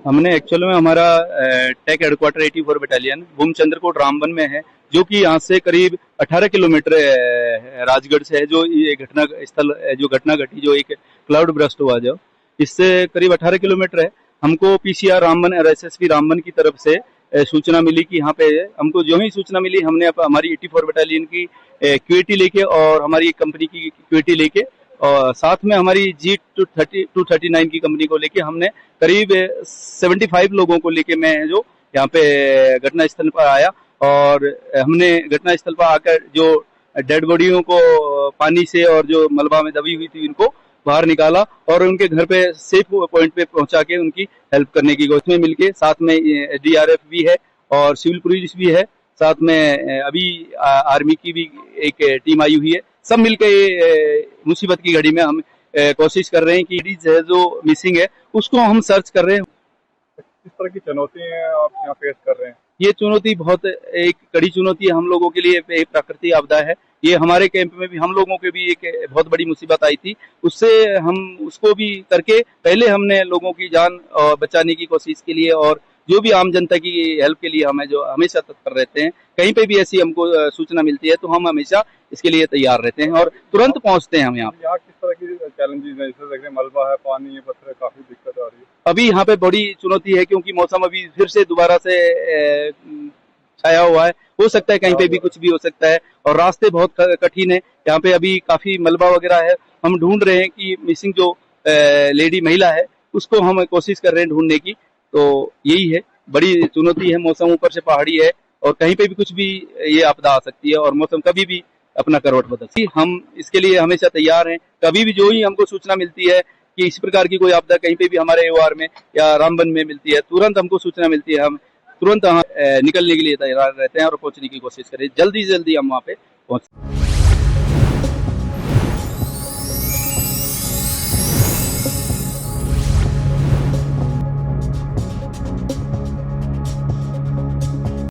हमने एक्चुअल में हमारा टेक हेडक्वार्टर 84 बटालियन भूमचंद्रकोट रामबन में है, जो कि यहाँ से करीब 18 किलोमीटर राजगढ़ से है। जो ये घटना स्थल जो घटना घटी, जो एक क्लाउड ब्रस्ट हुआ, जो इससे करीब 18 किलोमीटर है। हमको पीसीआर रामबन और एसएसबी रामबन की तरफ से सूचना मिली कि यहाँ पे हमको जो ही सूचना मिली, हमने हमारी 84 बटालियन की क्यूएटी लेके और हमारी कंपनी की क्यूएटी लेके और साथ में हमारी G239 की कंपनी को लेके हमने करीब 75 लोगों को लेके मैं जो यहाँ पे घटना स्थल पर आया और हमने घटना स्थल पर आकर जो डेड बॉडियों को पानी से और जो मलबा में दबी हुई थी उनको बाहर निकाला और उनके घर पे सेफ पॉइंट पे पहुंचा के उनकी हेल्प करने की कोशिश में मिलके, साथ में डीआरएफ भी है और सिविल पुलिस भी है, साथ में अभी आर्मी की भी एक टीम आई हुई है। सब मिलकर मुसीबत की घड़ी में हम कोशिश कर रहे हैं कि जो मिसिंग है उसको हम सर्च कर रहे हैं। किस तरह की चुनौतियां आप यहाँ फेस कर रहे हैं? ये चुनौती बहुत एक कड़ी चुनौती है हम लोगों के लिए। एक प्राकृतिक आपदा है ये, हमारे कैंप में भी हम लोगों के भी एक बहुत बड़ी मुसीबत आई थी। उससे हम उसको भी करके पहले हमने लोगों की जान बचाने की कोशिश के लिए और जो भी आम जनता की हेल्प के लिए हमें जो हमेशा तत्पर रहते हैं। कहीं पे भी ऐसी हमको सूचना मिलती है तो हम हमेशा इसके लिए तैयार रहते हैं और तुरंत पहुंचते हैं हम यहाँ। यहाँ किस तरह की चैलेंजेस है? जैसे देख रहे हैं मलबा है, पानी है, पत्थर है, काफी दिक्कत आ रही है। अभी यहाँ पे बड़ी चुनौती है क्योंकि मौसम अभी फिर से दोबारा से छाया हुआ है। हो सकता है कहीं पे भी कुछ भी हो सकता है और रास्ते बहुत कठिन है। यहाँ पे अभी काफी मलबा वगैरह है। हम ढूंढ रहे हैं कि मिसिंग जो लेडी महिला है उसको हम कोशिश कर रहे हैं ढूंढने की। तो यही है, बड़ी चुनौती है। मौसम ऊपर से पहाड़ी है और कहीं पे भी कुछ भी ये आपदा आ सकती है और मौसम कभी भी अपना करवट बदल सकती है। हम इसके लिए हमेशा तैयार हैं। कभी भी जो ही हमको सूचना मिलती है कि इस प्रकार की कोई आपदा कहीं पे भी हमारे एओआर में या रामबन में मिलती है, तुरंत हमको सूचना मिलती है। हम तुरंत निकलने के लिए तैयार रहते हैं और पहुंचने की कोशिश करें। जल्दी से जल्दी हम वहाँ पे पहुंच